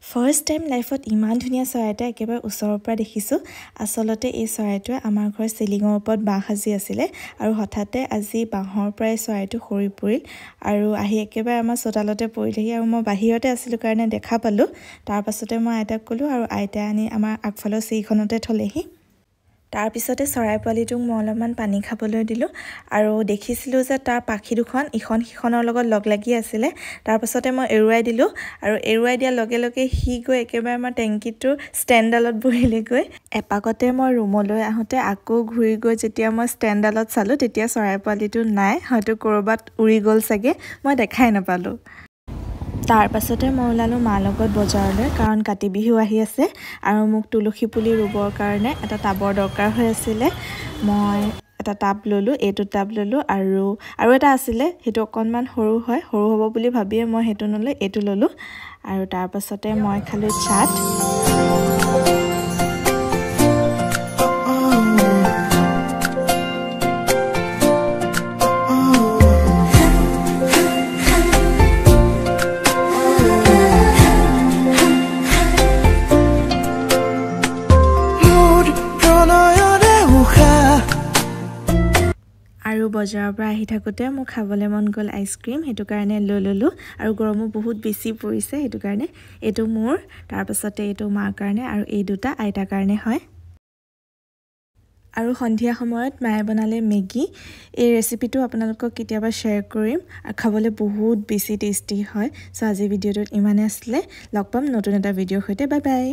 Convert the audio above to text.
First time লাইফত ইমান ধুনীয়া চৰাই এটা একেবাৰে ওচৰৰ পৰা দেখিছোঁ। আচলতে এই চৰাইটোৱে আমাৰ ঘৰৰ চিলিঙৰ ওপৰত বাঁহ সাজি আছিলে আৰু হঠাতে আজি বাঁহৰ পৰাই চৰাইটো সৰি পৰিল আৰু আহি একেবাৰে আমাৰ চোতালতে পৰিলেহি আৰু মই বাহিৰতে আছিলোঁ কাৰণে দেখা পালোঁ। তাৰ পাছতে মই আইতাক ক'লোঁ আৰু আইতাই আনি আমাৰ আগফালৰ চিৰিখনতে থলেহি। তাৰ পিছতে চৰাই পোৱালিটোক মই অলপমান পানী খাবলৈ দিলোঁ আৰু দেখিছিলোঁ যে তাৰ পাখি দুখন ইখন সিখনৰ লগত লগ লাগি আছিলে। তাৰ পাছতে মই এৰুৱাই দিলোঁ আৰু এৰুৱাই দিয়াৰ লগে লগে সি গৈ একেবাৰে আমাৰ টেংকিটোৰ ষ্টেণ্ডডালত বহিলেগৈ। এপাকতে মই ৰুমলৈ আহোঁতে আকৌ ঘূৰি গৈ যেতিয়া মই ষ্টেণ্ডডালত চালোঁ তেতিয়া চৰাই পোৱালিটো নাই, হয়তো ক'ৰবাত উৰি গ'ল চাগে, মই দেখাই নাপালোঁ। তাৰ পাছতে মই ওলালোঁ মাৰ লগত বজাৰলৈ, কাৰণ কাতি বিহু আহি আছে আৰু মোক তুলসী পুলি ৰুবৰ কাৰণে এটা টাবৰ দৰকাৰ হৈ আছিলে। মই এটা টাব ল'লোঁ, এইটো টাব ল'লোঁ আৰু এটা আছিলে, সেইটো অকণমান সৰু হয়, সৰু হ'ব বুলি ভাবিয়ে মই সেইটো নলৈ এইটো ল'লোঁ। আৰু তাৰ পাছতে মই খালোঁ চাট। আৰু বজাৰৰ পৰা আহি থাকোঁতে মোক খাবলৈ মন গ'ল আইচক্ৰীম, সেইটো কাৰণে লৈ ল'লোঁ আৰু গৰমো বহুত বেছি পৰিছে, সেইটো কাৰণে এইটো মোৰ, তাৰপাছতে এইটো মাৰ কাৰণে আৰু এই দুটা আইতাৰ কাৰণে হয়। আৰু সন্ধিয়া সময়ত মায়ে বনালে মেগী। এই ৰেচিপিটো আপোনালোকক কেতিয়াবা শ্বেয়াৰ কৰিম আৰু খাবলৈ বহুত বেছি টেষ্টি হয়। চ' আজি ভিডিঅ'টোত ইমানেই আছিলে, লগ পাম নতুন এটা ভিডিঅ'ৰ সৈতে, বাই বাই।